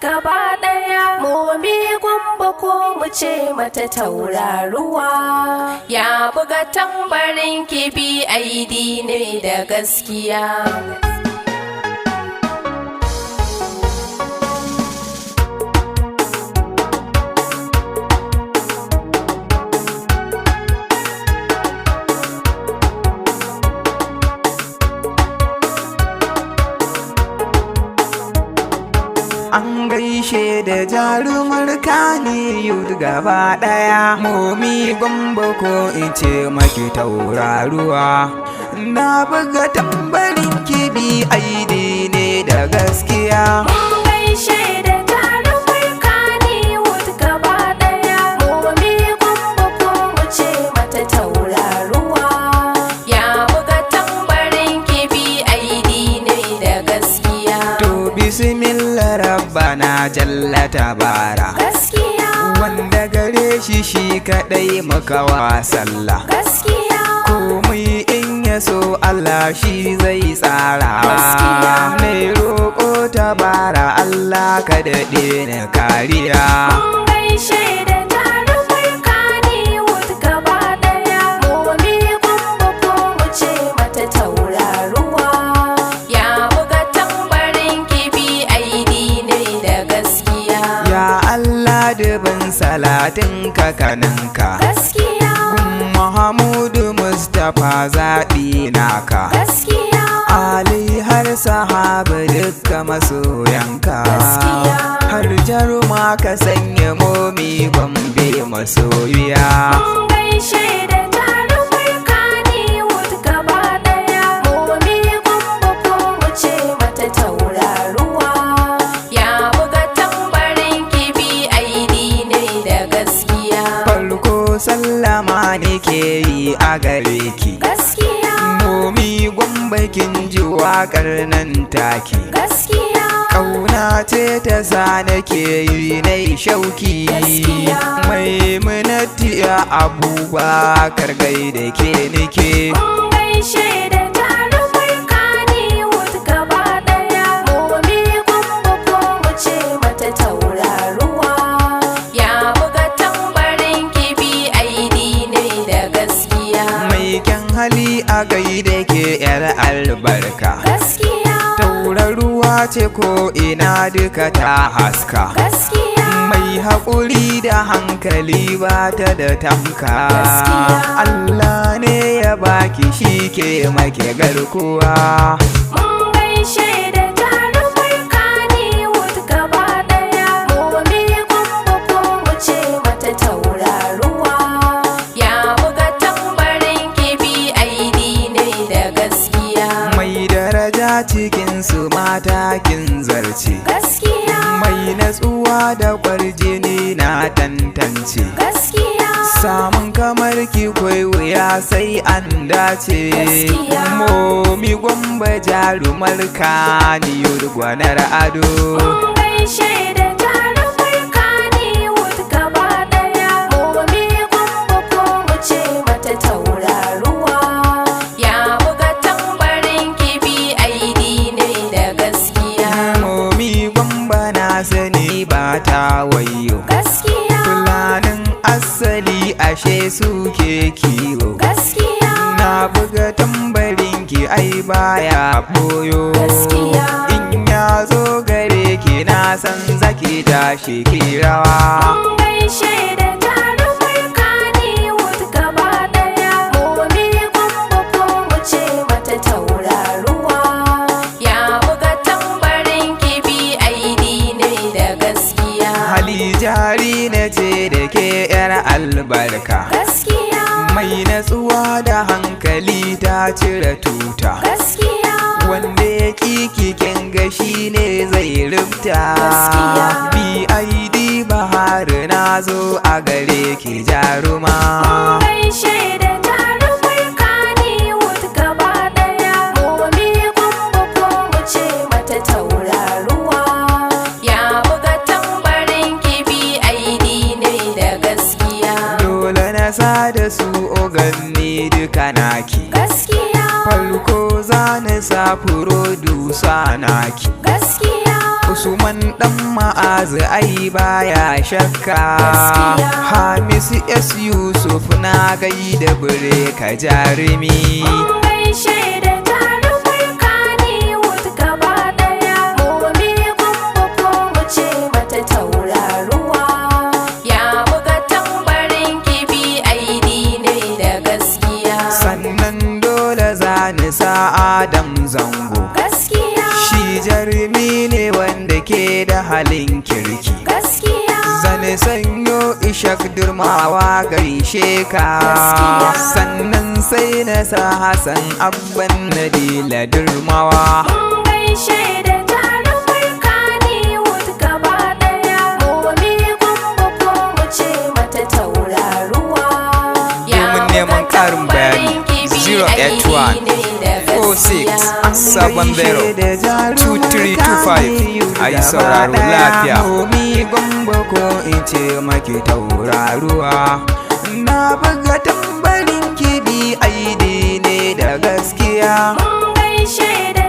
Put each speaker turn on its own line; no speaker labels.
gaba daya. Mome Gombe ko mu ce mata tauraruwa, ya buga tambarin kibi aidi ne da gaskiya.
An gaishe da jarumar Knywood gaba daya. Mome Gombe ko in ce maki tauraruwa, na buga tambarin kibi aidi ne da gaskiya.
Mun gaishe da jarumar Knywood gaba daya. Mome Gombe ko mu ce mata tauraruwa, ya buga tambarin kibi aidi ne da gaskiya.
To bismillah rabbana jalla tabara,
Gaskiya,
wanda gare shi kadai muka wa sallah.
gaskiya,
Komai in ya so Allah shi zai tsara.
Gaskiya.
Mai roƙo tabara Allah ka daɗe ni kariya.
mun gaishe da jarumar Knywood gaba daya. Mome Gombe ko mu ce mata tauraruwa, ya buga tambarin kibi aidi ne da gaskiya.
Ya Allah dubin salatin ka kaninka,
Gaskiya,
Muhammadu Mustapha zaɓi naka.
gaskiya,
Ali har sahaba dukka masoyanka.
Gaskiya.
Har jaruma ka sanya Mome Gombe masoyiya.
mun gaishe da jarumar Knywood gaba daya. Mome Gombe ko mu ce mata tauraruwa, ya buga tambarin kibi aidi ne da gaskiya.
Farko sallama nake yi a gare ki,
Gaskiya,
Mome Gombe kin ji waƙar nan take.
gaskiya,
Ƙauna ce ta sa nake yi nai shauki.
Gaskiya.
Maimunati ya Abubakar gaida ke nike.
mun gaishe da jarumar Knywood gaba daya. Mome Gombe ko mu ce mata tauraruwa, ya buga tambarin kibi aidi ne da gaskiya.
Mai kyan hali a gaida ke yar albarka.
Gaskiya,
Tauraruwa ce ko ina duka ta haska.
gaskiya,
Mai haƙuri da hankali ba ta da tamka.
Gaskiya.
Allah ne ya baki shi ke make garkuwa.
mun gaishe da jarumar Knywood gaba daya. Mome Gombe ko mu ce mata tauraruwa, ya buga tambarin kibi aidi ne da gaskiya.
Mai daraja cikin su mata kin zarce.
Gaskiya,
Mai natsuwa da kwarjini na tantance.
gaskiya,
Samun kamar ki kwai wuya sai an dace.
Gaskiya.
Mome Gombe jarumar Knywood gwanar ado.
mun gaishe da jarumar Knywood gaba daya. Mome Gombe ko mu ce mata tauraruwa, ya buga tambarin kibi aidi ne da gaskiya.
Mome Gombe na sani ba ta wayo.
Gaskiya,
Fulanin asali ashe suke kiwo.
gaskiya,
Na buga tambarin ki ai baya boyo.
Gaskiya.
In ya zo gare ki na san zaki tashi ki rawa.
mun gaishe da jarumar Knywood gaba daya. Mome Gombe ko mu ce mata tauraruwa, ya buga tambarin kibi aidi ne da gaskiya.
Hali jari na ce da ke yar albarka.
Gaskiya,
Mai natsuwa da hankali ta cire tuta.
gaskiya,
Wanda ya kikin gashi ne zai rubta.
Gaskiya.
BID Bahar na zo a gare ki jaruma.
mun gaishe da jarumar Knywood gaba daya. Mome Gombe ko mu ce mata tauraruwa, ya buga tambarin kibi aidi ne da gaskiya.
Dole na sa da su oganni duka naki.
Gaskiya,
Farko za na sa furodusa naki.
gaskiya,
Usman dan ma'azu ai baya shakka.
Gaskiya.
Hamisu S Yusuf na gaida bure ka jarumi.
Mun gaishe da jarumar Knywood gaba daya. Mome Gombe ko mu ce mata tauraruwa. Ya buga tambarin kibi aidi ne da gaskiya.
Sannan dole zani sa Adam Zango.
Gaskiya.
Shi jarumi ne wanda ke da halin kirki.
Gaskiya.
Zane sanyo Ishak Durmawa gaishe ka.
Gaskiya.
Sannan sai na sa Hassan Abban Nadila Durmawa.
Mun gaishe da jarumar Knywood gaba daya. Mome Gombe ko mu ce mata tauraruwa.
Domin neman ƙarin bayani 081 46 70 2325 a yi sauraro lafiya. Momi Gombe ko in ce maki tauraruwa. Na buga tambarin kiɗi aidi ne da gaskiya.
Mun gaishe da